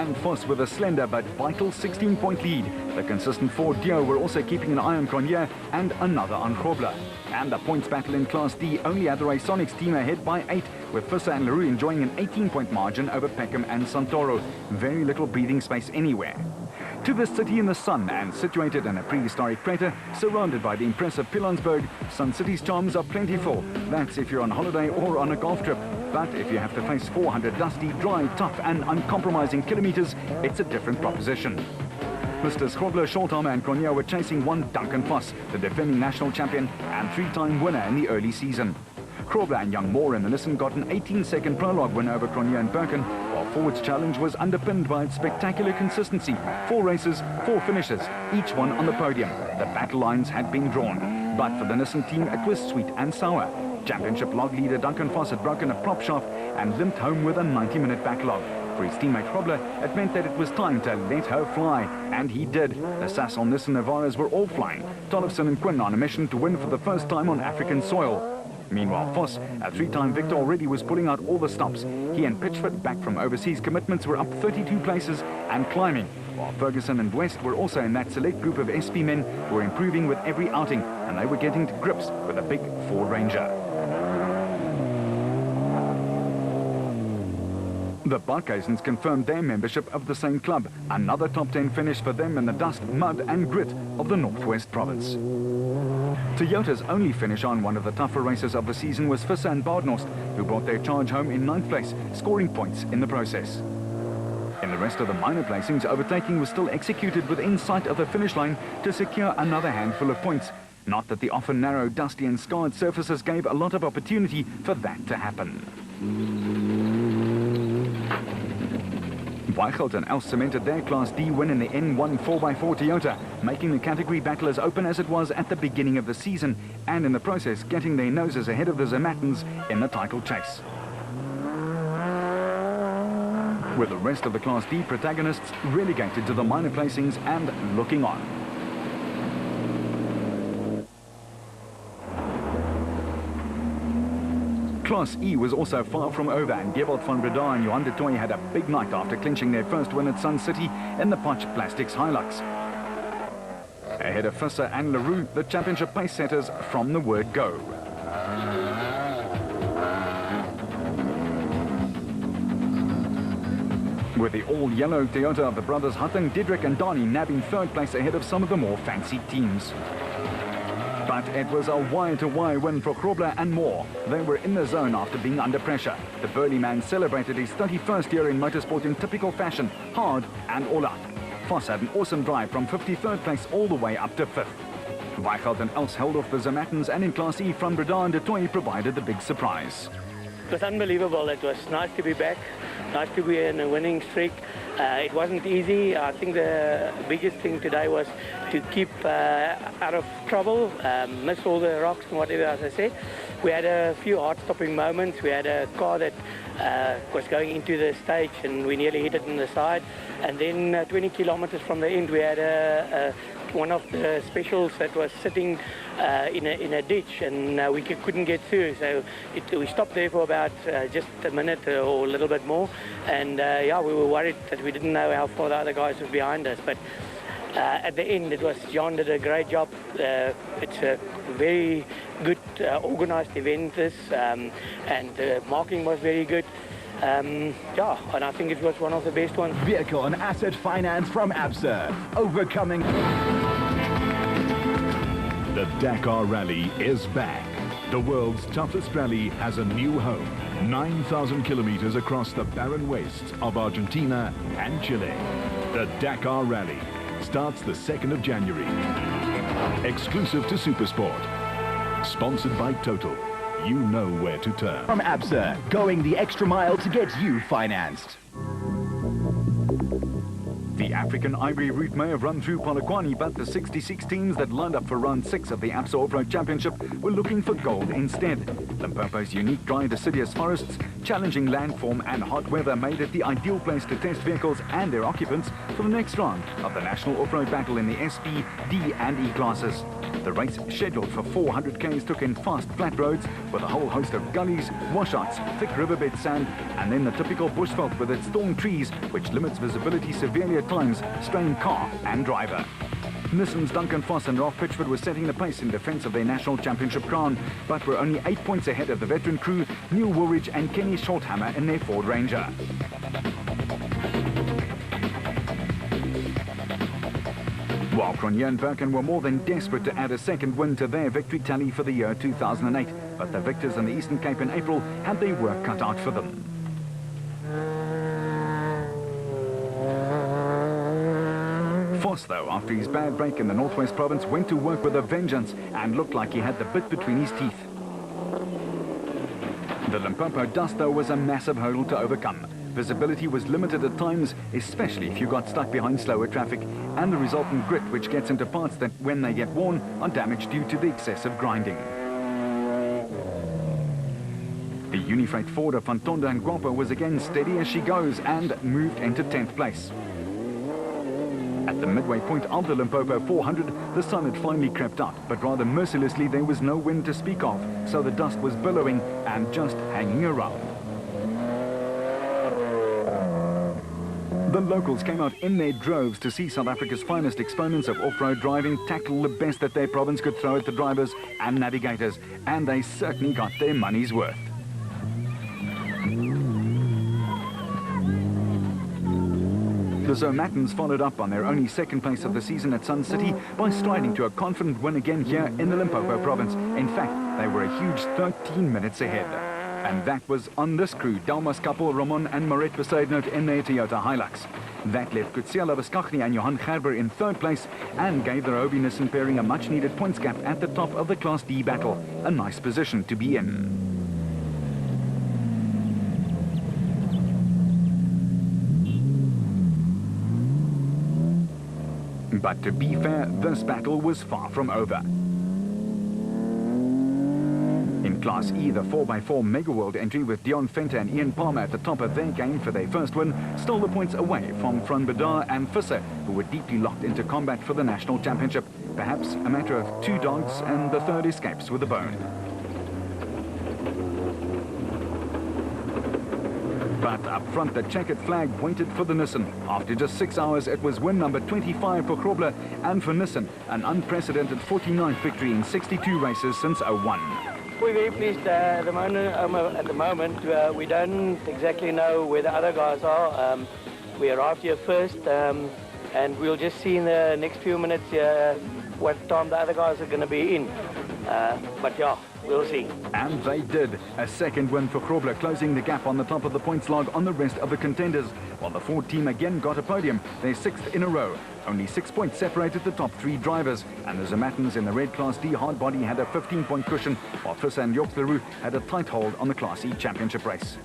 and Voss with a slender but vital 16-point lead. The consistent four Dio were also keeping an eye on Cronje and another on Grobler. And the points battle in Class D only had the Raysonics team ahead by 8, with Visser and Leroux enjoying an 18-point margin over Peckham and Santoro. Very little breathing space anywhere. To the city in the sun and situated in a prehistoric crater surrounded by the impressive Pilansberg, Sun City's charms are plentiful. That's if you're on holiday or on a golf trip. But if you have to face 400 dusty, dry, tough and uncompromising kilometers, it's a different proposition. Mr. Grobler, Shorthammer and Cronje were chasing one Duncan Voss, the defending national champion and three-time winner in the early season. Grobler and Young Moore in the Nissan got an 18-second prologue win over Cronje and Birken, while Ford's challenge was underpinned by its spectacular consistency. 4 races, 4 finishes, each one on the podium. The battle lines had been drawn. But for the Nissan team, it was sweet and sour. Championship log leader Duncan Voss had broken a prop shaft and limped home with a 90-minute backlog. For his teammate Grobler, it meant that it was time to let her fly, and he did. The Sasol Nissan Navaras were all flying, Tollefson and Quinn on a mission to win for the first time on African soil. Meanwhile, Voss, a 3-time victor already, was pulling out all the stops. He and Pitchford, back from overseas commitments, were up 32 places and climbing, while Ferguson and West were also in that select group of SP men who were improving with every outing, and they were getting to grips with a big Ford Ranger. The Barkhuisens confirmed their membership of the same club, another top 10 finish for them in the dust, mud and grit of the Northwest Province. Toyota's only finish on one of the tougher races of the season was Visser and Badenhorst, who brought their charge home in 9th place, scoring points in the process. In the rest of the minor placings, overtaking was still executed within sight of the finish line to secure another handful of points. Not that the often narrow, dusty and scarred surfaces gave a lot of opportunity for that to happen. Weichelt and Els cemented their Class D win in the N1 4x4 Toyota, making the category battle as open as it was at the beginning of the season, and in the process getting their noses ahead of the Zermattens in the title chase. With the rest of the Class D protagonists relegated to the minor placings and looking on. Class E was also far from over, and Gewald van Breda and Johan de Tooy had a big night after clinching their first win at Sun City in the Potch Plastics Hilux. Ahead of Visser and Leroux, the championship pace setters from the word go. With the all-yellow Toyota of the brothers Hutting, Diedrich and Dani nabbing 3rd place ahead of some of the more fancy teams. But it was a wire-to-wire win for Grobler and Moore. They were in the zone after being under pressure. The burly man celebrated his 31st year in motorsport in typical fashion, hard and all out. Voss had an awesome drive from 53rd place all the way up to 5th. Weichelt and Els held off the Zermattens, and in Class E, Van Breda and de Tooy provided the big surprise. It was unbelievable. It was nice to be back, nice to be in a winning streak. It wasn't easy. I think the biggest thing today was to keep out of trouble, miss all the rocks and whatever, as I said. We had a few heart-stopping moments. We had a car that was going into the stage and we nearly hit it in the side. And then 20 kilometers from the end, we had one of the specials that was sitting in a ditch, and we couldn't get through. So we stopped there for about just a minute or a little bit more. And yeah, we were worried that we didn't know how far the other guys were behind us. But at the end, it was John did a great job. It's a very good organized event, this, and the marking was very good. Yeah, and I think it was one of the best ones. Vehicle and asset finance from Absa, overcoming. The Dakar Rally is back. The world's toughest rally has a new home. 9,000 kilometers across the barren wastes of Argentina and Chile. The Dakar Rally starts the 2nd of January. Exclusive to Supersport. Sponsored by Total. You know where to turn. From Absa, going the extra mile to get you financed. The African Ivory route may have run through Polokwane, but the 66 teams that lined up for round 6 of the Absa Off-Road Championship were looking for gold instead. Limpopo's unique dry deciduous forests Challenging landform and hot weather made it the ideal place to test vehicles and their occupants for the next round of the National Off-Road Battle in the SP, D and E classes. The race, scheduled for 400 k's, took in fast flat roads with a whole host of gullies, washouts, thick riverbed sand, and then the typical bushveld with its thorn trees, which limits visibility severely at times, strain car and driver. Nissan's Duncan Foss and Ralph Pitchford were setting the pace in defence of their national championship crown, but were only 8 points ahead of the veteran crew, Neil Woolridge and Kenny Shorthammer in their Ford Ranger. While Cronje and Birkin were more than desperate to add a second win to their victory tally for the year 2008, but the victors in the Eastern Cape in April had their work cut out for them. Foss, though, after his bad break in the Northwest Province, went to work with a vengeance and looked like he had the bit between his teeth. The Limpopo dust, though, was a massive hurdle to overcome. Visibility was limited at times, especially if you got stuck behind slower traffic, and the resultant grit which gets into parts that, when they get worn, are damaged due to the excessive grinding. The Unifreight Ford of Van Tonder and Guapo was again steady as she goes and moved into 10th place. At the midway point of the Limpopo 400, the sun had finally crept out, but rather mercilessly there was no wind to speak of, so the dust was billowing and just hanging around. The locals came out in their droves to see South Africa's finest exponents of off-road driving tackle the best that their province could throw at the drivers and navigators, and they certainly got their money's worth. The Zomatans followed up on their only second place of the season at Sun City by striding to a confident win again here in the Limpopo province. In fact, they were a huge 13 minutes ahead. And that was on this crew, Dalmas couple Ramon and Moret Besaidnout in their Toyota Hilux. That left Kutsiela Beskachny and Johan Gerber in third place and gave the Rhobi Nissan pairing a much-needed points gap at the top of the Class D battle. A nice position to be in. But to be fair, this battle was far from over. In Class E, the 4x4 Mega World entry with Dion Venter and Ian Palmer at the top of their game for their first win stole the points away from Fran Bedard and Visser, who were deeply locked into combat for the national championship. Perhaps a matter of 2 dogs and the third escapes with a bone. But up front, the checkered flag waited for the Nissan. After just 6 hours, it was win number 25 for Grobler, and for Nissan, an unprecedented 49th victory in 62 races since 01. We're very pleased at the moment. We don't exactly know where the other guys are. We arrived here first, and we'll just see in the next few minutes what time the other guys are going to be in. But yeah, we'll see. And they did. A second win for Grobler, closing the gap on the top of the points log on the rest of the contenders, while the Ford team again got a podium, their 6th in a row. Only 6 points separated the top 3 drivers, and the Zomatans in the red Class D hardbody had a 15-point cushion, while Visser and York Leroux had a tight hold on the Class E championship race.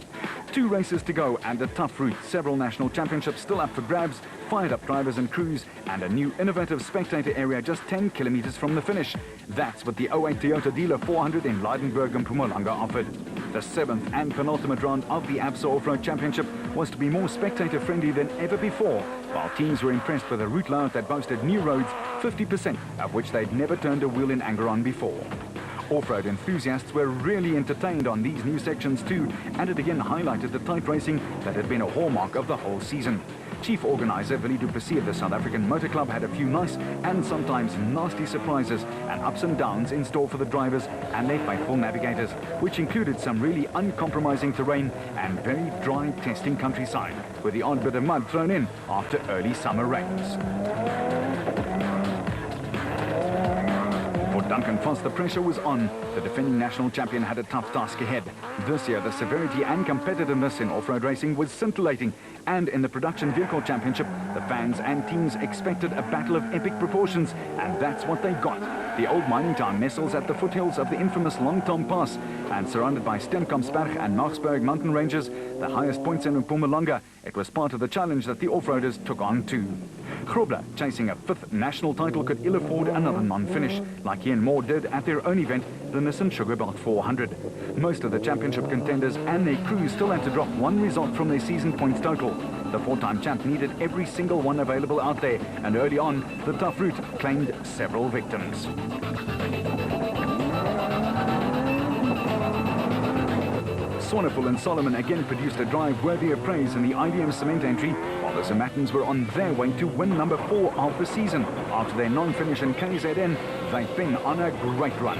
2 races to go and a tough route. Several national championships still up for grabs, fired up drivers and crews, and a new innovative spectator area just 10 kilometers from the finish. That's what the 08 Toyota Dealer 400 in Leidenburg and Mpumalanga offered. The 7th and penultimate round of the ABSA Off-Road Championship was to be more spectator-friendly than ever before, while teams were impressed with a route layout that boasted new roads, 50% of which they'd never turned a wheel in anger on before. Off-road enthusiasts were really entertained on these new sections too, and it again highlighted the tight racing that had been a hallmark of the whole season. Chief organizer Willie du Plessis of the South African Motor Club had a few nice and sometimes nasty surprises and ups and downs in store for the drivers and their faithful navigators, which included some really uncompromising terrain and very dry testing countryside, with the odd bit of mud thrown in after early summer rains. For Duncan Foss, the pressure was on. The defending national champion had a tough task ahead. This year, the severity and competitiveness in off-road racing was scintillating, and in the Production Vehicle Championship, the fans and teams expected a battle of epic proportions, and that's what they got. The old mining town nestles at the foothills of the infamous Longtom Pass and surrounded by Steenkampsberg and Nachsberg mountain ranges, the highest points in Mpumalanga. It was part of the challenge that the off-roaders took on too. Grobler, chasing a 5th national title, could ill afford another non-finish, like Ian Moore did at their own event, the Nissan Sugarbelt 400. Most of the championship contenders and their crews still had to drop one result from their season points total. The 4-time champ needed every single one available out there, and early on, the tough route claimed several victims. Swanepoel and Solomon again produced a drive worthy of praise in the IBM Cement entry, while the Zimmermans were on their way to win number 4 of the season. After their non-finish in KZN, they've been on a great run.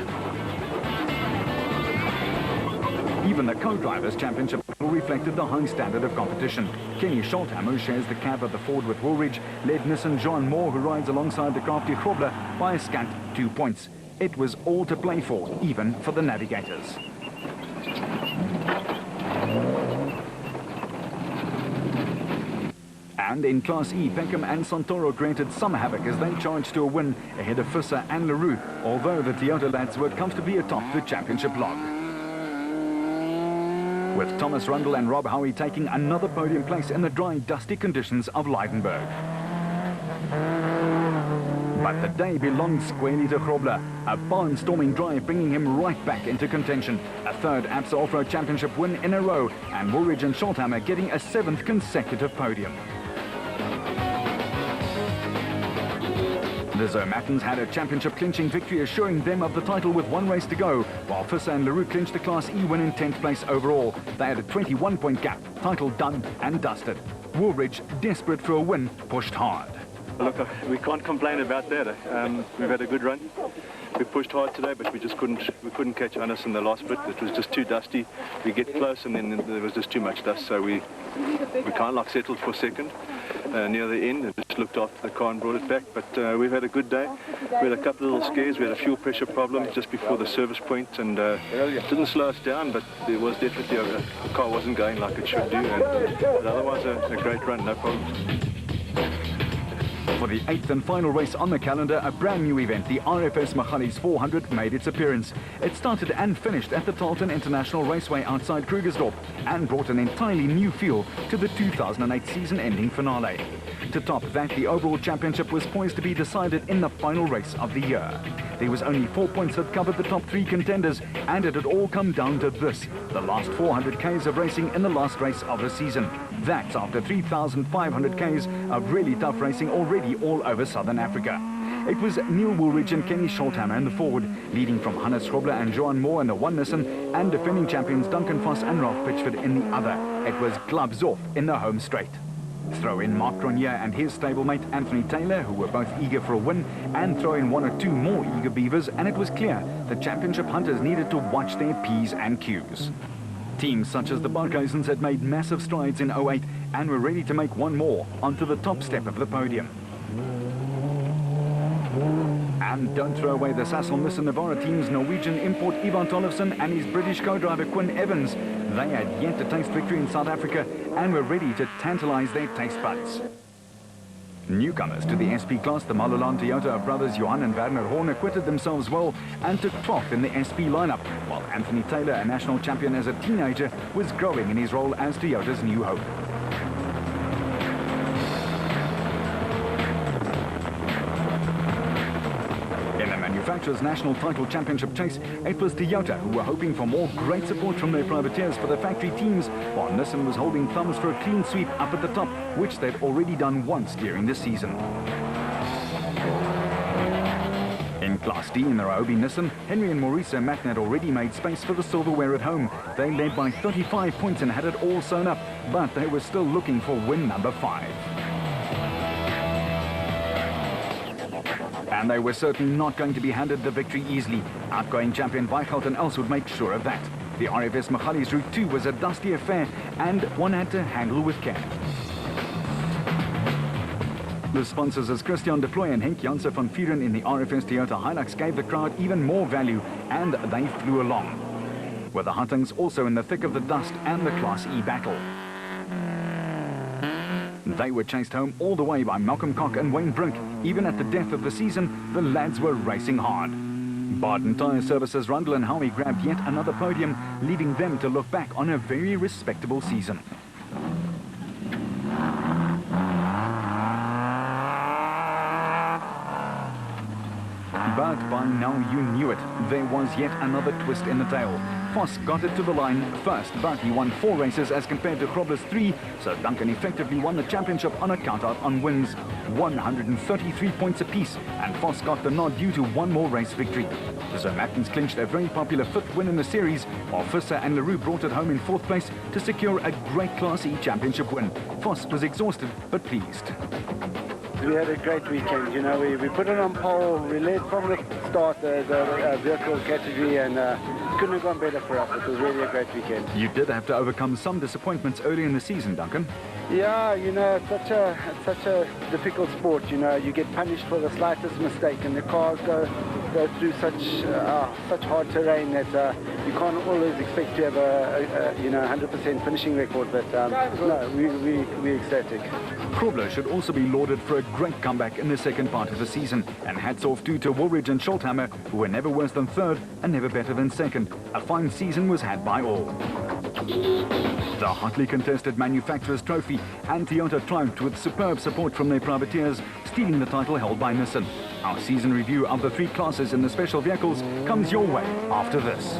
Even the co-drivers' championship reflected the high standard of competition. Kenny Scholthammer, who shares the cab of the Ford with Woolridge, led Nissan John Moore, who rides alongside the crafty Grobler, by a scant 2 points. It was all to play for, even for the navigators. And in Class E, Peckham and Santoro created some havoc as they charged to a win ahead of Visser and Leroux, although the Toyota lads were comfortably atop the championship log. With Thomas Rundle and Rob Howie taking another podium place in the dry, dusty conditions of Leidenburg. But the day belonged squarely to Grobler, a barnstorming drive bringing him right back into contention. A 3rd ABSA Off-Road Championship win in a row, and Woolridge and Scholthammer getting a 7th consecutive podium. The Zimmermans had a championship-clinching victory, assuring them of the title with 1 race to go, while Visser and Leroux clinched the Class E win in 10th place overall. They had a 21-point gap, title done and dusted. Woolridge, desperate for a win, pushed hard. Look, we can't complain about that. We've had a good run. We pushed hard today, but we just couldn't catch Hannes in the last bit. It was just too dusty. We get close, and then there was just too much dust, so we kind of like settled for 2nd near the end and just looked after the car and brought it back. But we've had a good day. We had a couple of little scares. We had a fuel pressure problem just before the service point, and it didn't slow us down, but there was definitely the car wasn't going like it should do. But otherwise, a great run, no problems. For the 8th and final race on the calendar, a brand new event, the RFS Magalies 400, made its appearance. It started and finished at the Tarleton International Raceway outside Krugersdorp and brought an entirely new feel to the 2008 season-ending finale. To top that, the overall championship was poised to be decided in the final race of the year. There was only 4 points that covered the top 3 contenders, and it had all come down to this, the last 400 Ks of racing in the last race of the season. That's after 3,500 Ks of really tough racing already all over Southern Africa. It was Neil Woolridge and Kenny Scholthammer in the Ford, leading from Hannes Grobler and Johan Moore in the one Nissan, and defending champions Duncan Foss and Ralph Pitchford in the other. It was gloves off in the home straight. Throw in Mark Grenier and his stablemate Anthony Taylor, who were both eager for a win, and throw in 1 or 2 more eager beavers, and it was clear the championship hunters needed to watch their P's and Q's. Teams such as the Barkhuisens had made massive strides in 08 and were ready to make one more onto the top step of the podium. And don't throw away the Sasol Nissan Navara team's Norwegian import Ivan Tollefson and his British co-driver Quinn Evans. They had yet to taste victory in South Africa and were ready to tantalize their taste buds. Newcomers to the SP class, the Maluland Toyota of brothers Johan and Werner Horn acquitted themselves well and took 12th in the SP lineup, while Anthony Taylor, a national champion as a teenager, was growing in his role as Toyota's new hope. Manufacturers' national title championship chase, it was Toyota who were hoping for more great support from their privateers for the factory teams, while Nissan was holding thumbs for a clean sweep up at the top, which they'd already done once during the season. In Class D in the Ryobi Nissan, Henry and Maurice Matten had already made space for the silverware at home. They led by 35 points and had it all sewn up, but they were still looking for win number 5. And they were certainly not going to be handed the victory easily. Outgoing champion Weichelt and Els would make sure of that. The RFS Magalies Route 2 was a dusty affair, and one had to handle with care. The sponsors as Christian de Plooy and Henk Janse van Vuren in the RFS Toyota Hilux gave the crowd even more value, and they flew along. With the Huntings also in the thick of the dust and the Class E battle. They were chased home all the way by Malcolm Koch and Wayne Brink. Even at the death of the season, the lads were racing hard. Barton Tyre Services Rundle and Howie grabbed yet another podium, leaving them to look back on a very respectable season. But by now you knew it. There was yet another twist in the tail. Voss got it to the line first, but he won 4 races as compared to Grobler's 3, so Duncan effectively won the championship on a count-out on wins, 133 points apiece, and Voss got the nod due to 1 more race victory. The Zermattens clinched a very popular 5th win in the series, while Visser and LaRue brought it home in 4th place to secure a great Class E championship win. Voss was exhausted but pleased. We had a great weekend, you know, we put it on pole, we led from the start the vehicle category, and couldn't have gone better for us. It was really a great weekend. You did have to overcome some disappointments early in the season, Duncan. Yeah, you know, it's such a difficult sport, you know, you get punished for the slightest mistake, and the cars go through such hard terrain that you can't always expect to have a 100% finishing record, but no, we're ecstatic. Grobler should also be lauded for a great comeback in the second part of the season, and hats off too to Woolridge and Schulthammer, who were never worse than 3rd and never better than 2nd. A fine season was had by all. The hotly contested Manufacturers' Trophy and Toyota triumphed with superb support from their privateers, stealing the title held by Nissan. Our season review of the 3 classes in the special vehicles comes your way after this.